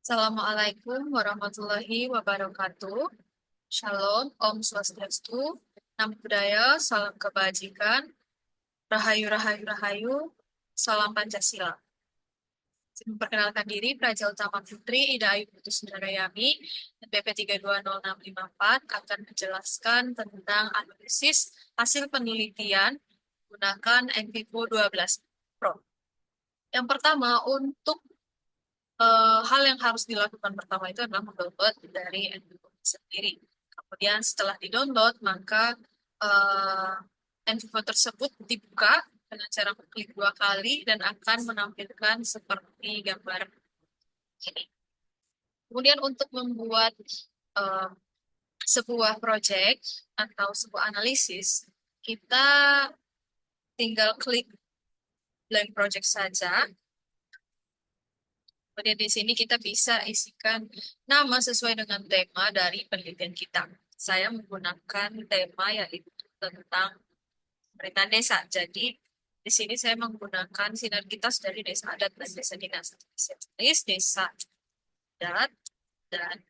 Assalamualaikum warahmatullahi wabarakatuh. Shalom, Om Swastiastu, Namo Buddhaya, Salam Kebajikan, Rahayu Rahayu Rahayu, Salam Pancasila. Memperkenalkan diri, Praja Utama Putri, Ida Ayu Putus Sundarayani, BP 320654 akan menjelaskan tentang analisis hasil penelitian menggunakan NVIVO 12 Pro. Yang pertama, untuk hal yang harus dilakukan pertama itu adalah mendownload dari NVIVO sendiri. Kemudian setelah di-download, maka NVIVO tersebut dibuka dengan cara klik 2 kali dan akan menampilkan seperti gambar ini. Kemudian untuk membuat uh, sebuah project atau sebuah analisis, kita tinggal klik blank project saja. Kemudian di sini kita bisa isikan nama sesuai dengan tema dari penelitian kita. Saya menggunakan tema yaitu tentang pemerintahan desa. Jadi di sini saya menggunakan sinergitas dari desa adat dan desa dinas. Saya tulis desa adat dan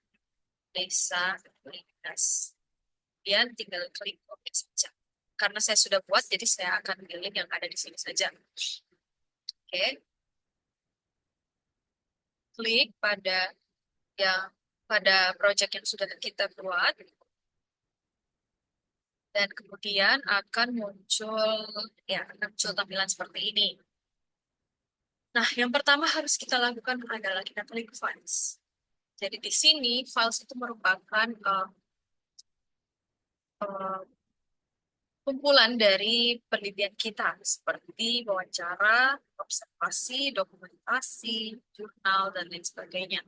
desa dinas. Kemudian tinggal klik OK saja. Karena saya sudah buat, jadi saya akan pilih yang ada di sini saja. Oke, klik pada project yang sudah kita buat. Dan kemudian akan muncul tampilan seperti ini. Nah, yang pertama harus kita lakukan adalah kita klik files. Jadi di sini files itu merupakan uh, kumpulan dari penelitian kita seperti wawancara, observasi, dokumentasi, jurnal dan lain sebagainya.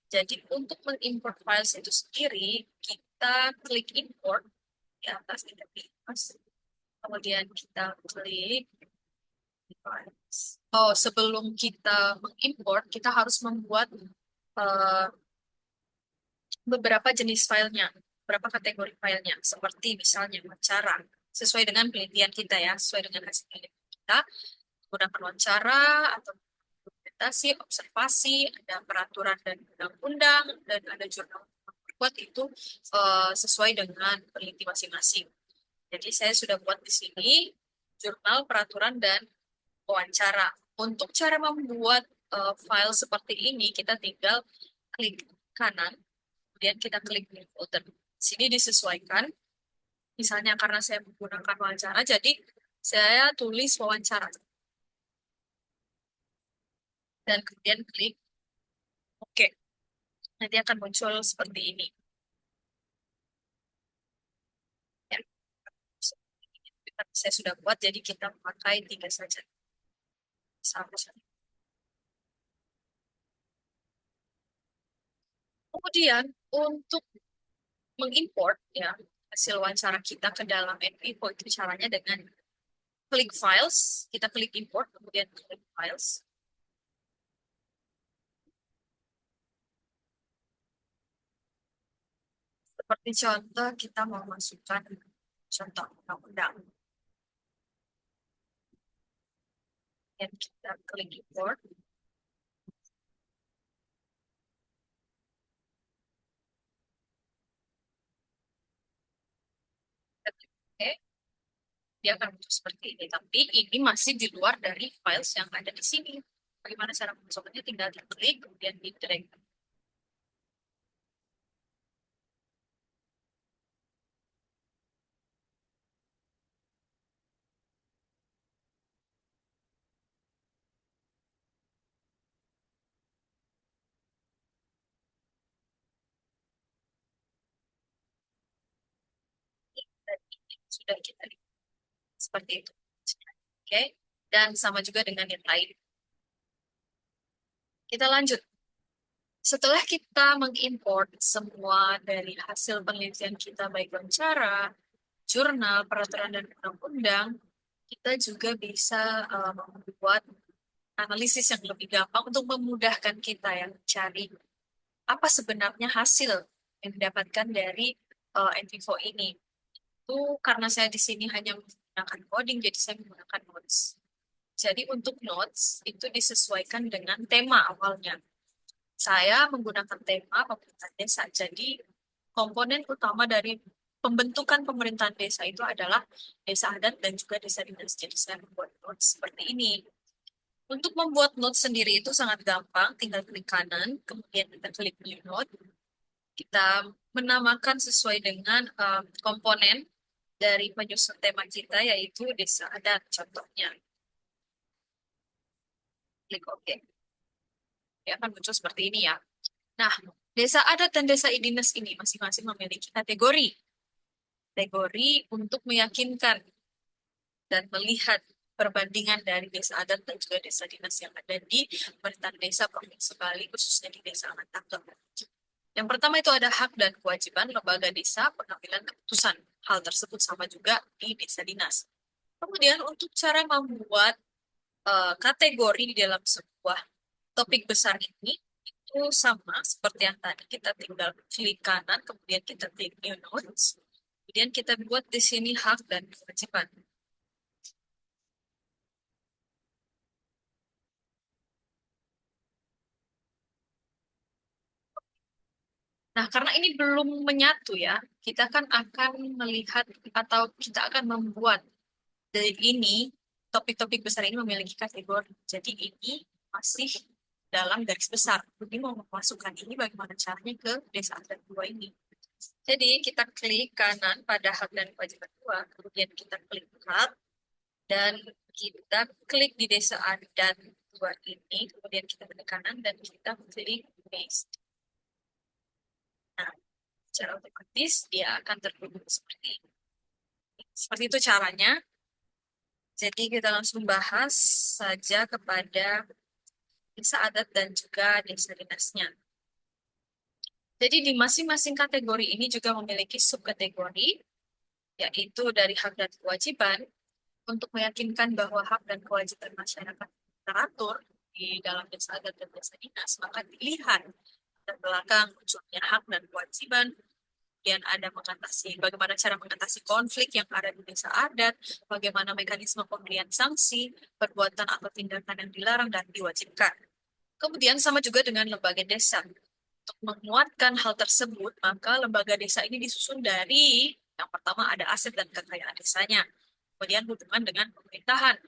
Jadi untuk mengimport files itu sendiri, kita klik import di atas, kita pilih kemudian kita klik device. Oh, sebelum kita mengimport, kita harus membuat uh, beberapa jenis filenya, beberapa kategori filenya, seperti misalnya wawancara, sesuai dengan penelitian kita ya, sesuai dengan hasil penelitian kita, menggunakan wawancara atau dokumentasi, observasi, ada peraturan dan undang-undang, dan ada jurnal buat itu sesuai dengan peneliti masing-masing. Jadi saya sudah buat di sini jurnal, peraturan, dan wawancara. Untuk cara membuat file seperti ini, kita tinggal klik kanan, kemudian kita klik new folder. Sini disesuaikan. Misalnya karena saya menggunakan wawancara, jadi saya tulis wawancara. Dan kemudian klik OK. Nanti akan muncul seperti ini. Ya. Saya sudah buat, jadi kita pakai 3 saja. Satu saja. Kemudian untuk mengimport ya hasil wawancara kita ke dalam NVIVO itu caranya dengan klik files, kita klik import, kemudian klik files. Seperti contoh, kita mau masukkan contoh undang-undang. Dan kita klik import. Oke, dia akan muncul seperti ini. Tapi ini masih di luar dari files yang ada di sini. Bagaimana cara memasukkannya? Tinggal diklik, kemudian di drag. Dan ini sudah kita lihat seperti itu. Oke, dan sama juga dengan yang lain. Kita lanjut. Setelah kita mengimport semua dari hasil penelitian kita, baik wawancara, jurnal, peraturan, dan undang-undang, kita juga bisa membuat analisis yang lebih gampang untuk memudahkan kita yang mencari apa sebenarnya hasil yang didapatkan dari NVIVO ini. Itu karena saya di sini hanya menggunakan coding, jadi saya menggunakan notes. Jadi untuk notes itu disesuaikan dengan tema awalnya. Saya menggunakan tema pemerintahan desa. Jadi komponen utama dari pembentukan pemerintahan desa itu adalah desa adat dan juga desa dinas. Jadi saya membuat notes seperti ini. Untuk membuat notes sendiri itu sangat gampang, tinggal klik kanan, kemudian kita klik new note, kita menamakan sesuai dengan komponen dari penyusun tema kita, yaitu desa adat contohnya. Klik OK. Ya akan muncul seperti ini ya. Nah, desa adat dan desa dinas ini masing-masing memiliki kategori. Kategori untuk meyakinkan dan melihat perbandingan dari desa adat dan juga desa dinas yang ada di pemerintahan desa Provinsi Bali, khususnya di Desa Aman Tangkep. Yang pertama itu ada hak dan kewajiban lembaga desa pengambilan keputusan. Hal tersebut sama juga di desa dinas. Kemudian untuk cara membuat kategori di dalam sebuah topik besar ini itu sama seperti yang tadi. Kita tinggal klik kanan, kemudian kita klik new notes, kemudian kita buat di sini hak dan kewajiban. Nah, karena ini belum menyatu ya, kita kan akan melihat atau kita akan membuat dari ini, topik-topik besar ini memiliki kategori. Jadi ini masih dalam garis besar. Jadi mau memasukkan ini bagaimana caranya ke desa adat dua ini. Jadi kita klik kanan pada hak dan kewajiban dua, kemudian kita klik hak, dan kita klik di desa adat dua ini, kemudian kita klik kanan dan kita klik paste. Nah, secara otomatis dia akan terhubung seperti ini. Seperti itu caranya. Jadi kita langsung bahas saja kepada desa adat dan juga desa dinasnya. Jadi di masing-masing kategori ini juga memiliki subkategori, yaitu dari hak dan kewajiban, untuk meyakinkan bahwa hak dan kewajiban masyarakat teratur di dalam desa adat dan desa dinas, maka dilihat dan belakang munculnya hak dan kewajiban, kemudian ada mengatasi bagaimana cara mengatasi konflik yang ada di desa adat, bagaimana mekanisme pemberian sanksi, perbuatan atau tindakan yang dilarang dan diwajibkan. Kemudian sama juga dengan lembaga desa. Untuk menguatkan hal tersebut, maka lembaga desa ini disusun dari yang pertama ada aset dan kekayaan desanya, kemudian hubungan dengan pemerintahan,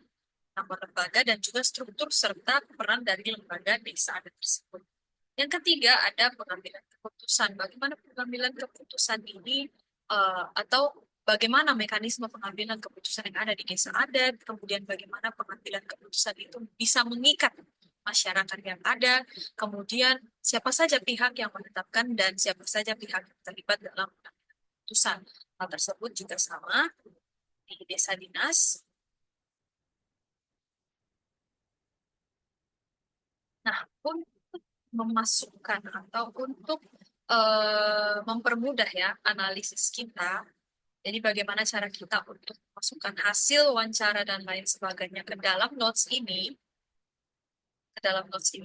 nama lembaga dan juga struktur serta peran dari lembaga desa adat tersebut. Yang ketiga ada pengambilan keputusan. Bagaimana pengambilan keputusan ini atau bagaimana mekanisme pengambilan keputusan yang ada di desa adat, kemudian bagaimana pengambilan keputusan itu bisa mengikat masyarakat yang ada, kemudian siapa saja pihak yang menetapkan dan siapa saja pihak yang terlibat dalam keputusan. Hal tersebut juga sama di desa dinas. Nah, untuk memasukkan atau untuk mempermudah ya analisis kita, jadi bagaimana cara kita untuk memasukkan hasil wawancara dan lain sebagainya ke dalam notes ini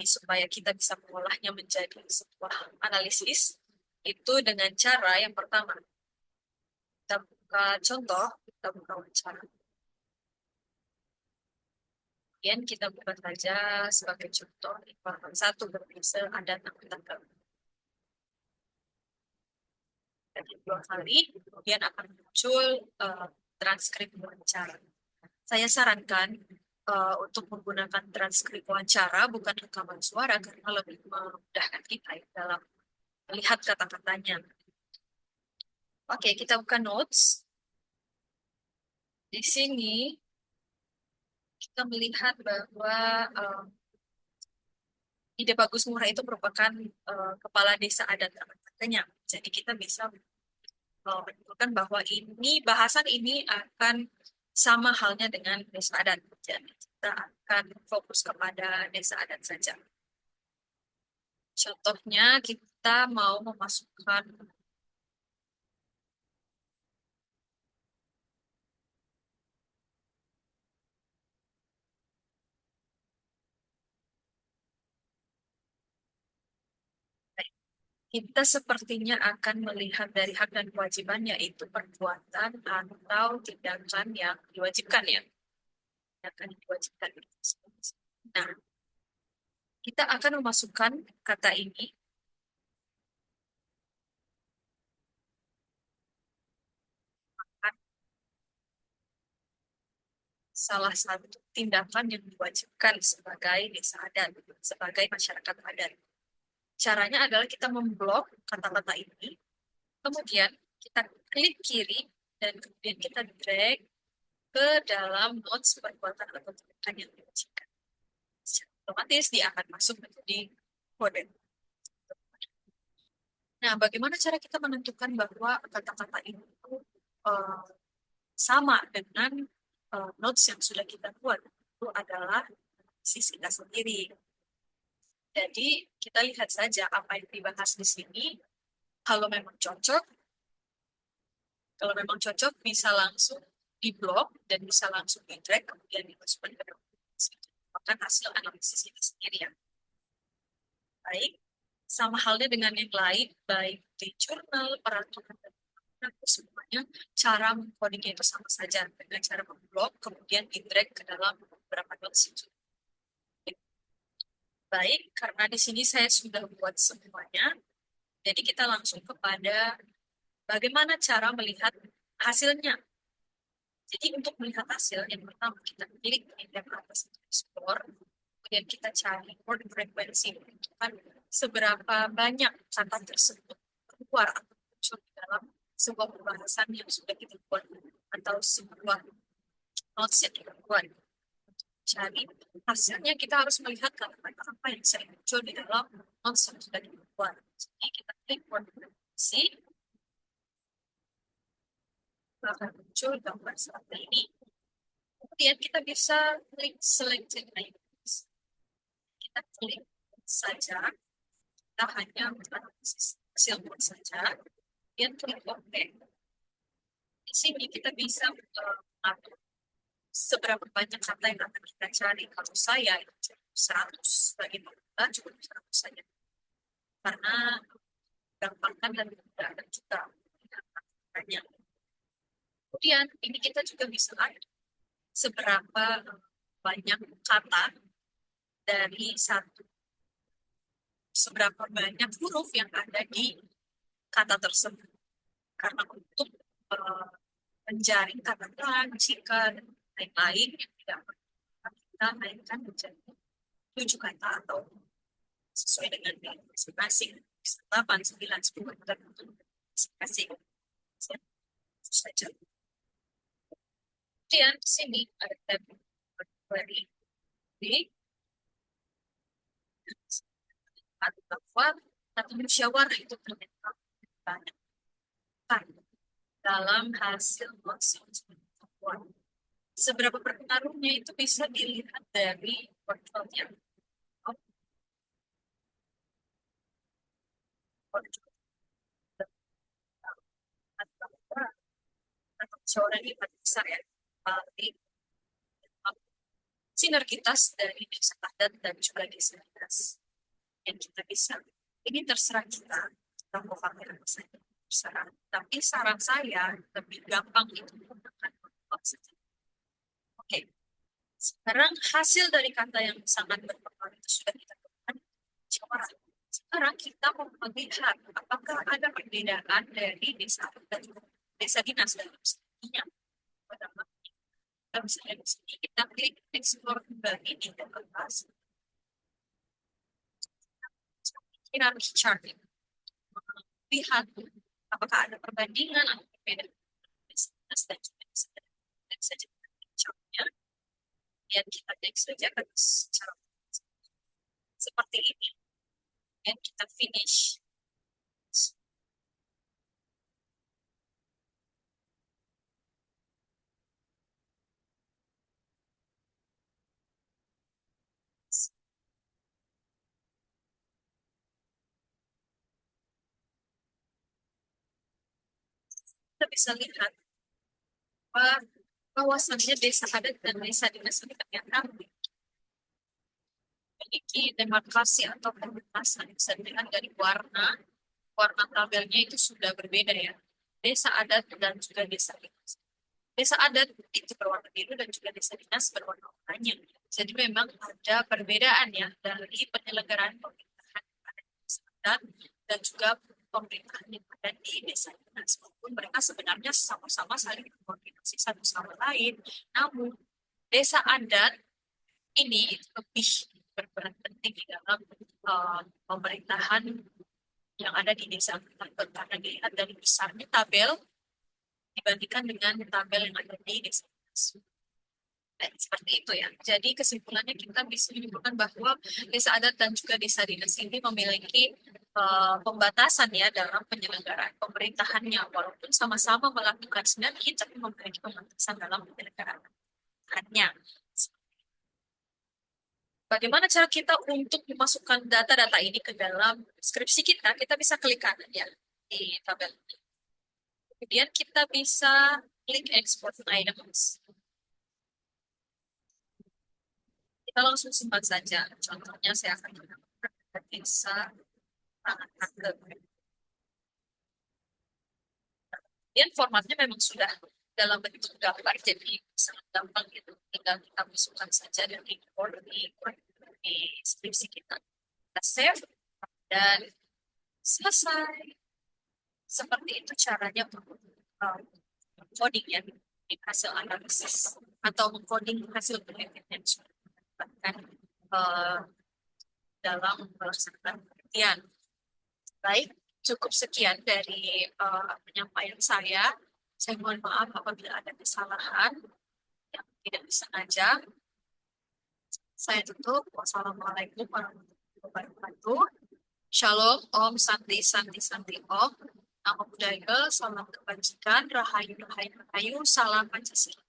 supaya kita bisa mengolahnya menjadi sebuah analisis, itu dengan cara yang pertama, kita buka contoh, kita buka wawancara. Kemudian kita buka saja sebagai contoh informasi satu berbisa ada tanggal dan dua kali, kemudian akan muncul transkrip wawancara. Saya sarankan untuk menggunakan transkrip wawancara bukan rekaman suara karena lebih memudahkan kita ya, dalam melihat kata-katanya. Oke, kita buka notes. Di sini kita melihat bahwa Ide Bagus Murah itu merupakan kepala desa adat Kenyam. Jadi kita bisa menunjukkan bahwa ini bahasan ini akan sama halnya dengan desa adat. Jadi kita akan fokus kepada desa adat saja. Contohnya kita mau memasukkan kita sepertinya akan melihat dari hak dan kewajiban yaitu perbuatan atau tindakan yang diwajibkan ya. Tindakan yang diwajibkan. Nah, Kita akan memasukkan kata ini salah satu tindakan yang diwajibkan sebagai desa adat, sebagai masyarakat adat. Caranya adalah kita memblok kata-kata ini, kemudian kita klik kiri, dan kemudian kita drag ke dalam notes perbuatan atau tindakan yang diwajibkan. Secara otomatis dia akan masuk menjadi kode. Nah, bagaimana cara kita menentukan bahwa kata-kata ini uh, sama dengan notes yang sudah kita buat? Itu adalah sisi kita sendiri. Jadi, kita lihat saja apa yang dibahas di sini. Kalau memang cocok, bisa langsung di-blok dan bisa langsung di-drag, kemudian dimasukkan ke dalam merupakan hasil analisis kita sendiri ya. Baik, sama halnya dengan yang lain, baik di jurnal, peraturan, dan semuanya, cara mengcodingnya itu sama saja dengan cara memblok, kemudian di-drag ke dalam beberapa notes itu. Baik, karena di sini saya sudah buat semuanya, jadi kita langsung kepada bagaimana cara melihat hasilnya. Jadi untuk melihat hasil, yang pertama kita klik di tab atas explore, kemudian kita cari word frequency, menentukan seberapa banyak kata tersebut keluar atau muncul di dalam sebuah pembahasan yang sudah kita buat atau sebuah notes yang kita buat. Cari hasilnya, kita harus melihat kata-kata apa yang sering muncul di dalam notes yang sudah kita buat. Jadi kita klik word frequency, akan muncul gambar seperti ini. Kemudian kita bisa klik selected items. Kita klik saja, kita hanya menganalisis hasil saja, kemudian klik OK. Di sini kita bisa mengatur seberapa banyak kata yang akan kita cari. Kalau saya 100, bagi kita cukup 100 saja. Karena gampangkan dan tidak ada juga banyak. Kemudian ini kita juga bisa lihat seberapa banyak kata dari satu, seberapa banyak huruf yang ada di kata tersebut. Karena untuk menjaring kata-kata, jika dan lain-lain yang tidak kita naikkan menjadi 7 kata atau sesuai dengan masing-masing. 8, 9, 10, dan masing-masing. Saja. Kemudian di sini ada tab query. Bahwa satu musyawarah itu ternyata banyak dalam hasil voting. Seberapa berpengaruhnya itu bisa dilihat dari portfolio. Musyawarah ini besar ya, sinergitas dari desa adat dan juga desa dinas yang kita bisa. Ini terserah kita mau pakai apa saja, terserah. Tapi saran saya lebih gampang itu menggunakan saja. Oke, sekarang hasil dari kata yang sangat berpengaruh itu sudah kita temukan. Sekarang kita mau melihat apakah ada perbedaan dari desa dan desa dinas dalam sininya. Misalnya di sini kita klik explore kembali di atas hierarchy chart. Lihat apakah ada perbandingan atau perbedaan dan saja chartnya. Dan kita klik saja ke cara seperti ini. Dan kita finish. Kita bisa lihat bahwa kawasannya desa adat dan desa dinas ini ternyata memiliki demarkasi atau perbatasan. Bisa dilihat dari warna tabelnya itu sudah berbeda ya. Desa adat dan juga desa dinas. Desa adat itu berwarna biru dan juga desa dinas berwarna oranye. Jadi memang ada perbedaan ya dari penyelenggaraan pemerintahan yang ada di desa adat dan juga pemerintahan yang ada di desa dinas. Walaupun mereka sebenarnya sama-sama saling berkoordinasi satu sama lain, namun desa adat ini lebih berperan penting di dalam pemerintahan yang ada di desa kita karena dilihat dari besarnya tabel dibandingkan dengan tabel yang ada di desa. Seperti itu ya. Jadi kesimpulannya kita bisa menyimpulkan bahwa desa adat dan juga desa dinas ini memiliki pembatasan ya dalam penyelenggaraan pemerintahannya, walaupun sama-sama melakukan sinergi tapi memiliki pembatasan dalam penyelenggaraan. Bagaimana cara kita untuk memasukkan data-data ini ke dalam skripsi kita? Kita bisa klik kanan ya di tabel. Kemudian kita bisa klik export items. Kita langsung simpan saja. Contohnya saya akan menggunakan desa tangan Handap. Kemudian formatnya memang sudah dalam bentuk gambar, jadi sangat gampang gitu. Tinggal kita masukkan saja dan import di skripsi kita. Kita save dan selesai. Seperti itu caranya untuk coding ya, di hasil analisis atau mengcoding hasil penelitian yang sudah didapatkan uh, dalam melaksanakan penelitian. Baik, cukup sekian dari penyampaian saya. Saya mohon maaf apabila ada kesalahan yang tidak disengaja. Saya tutup. Wassalamualaikum warahmatullahi wabarakatuh. Shalom, Om, Santi, Santi, Santi, Om. Namo Buddhaya, salam kebajikan, rahayu, rahayu, rahayu, salam Pancasila.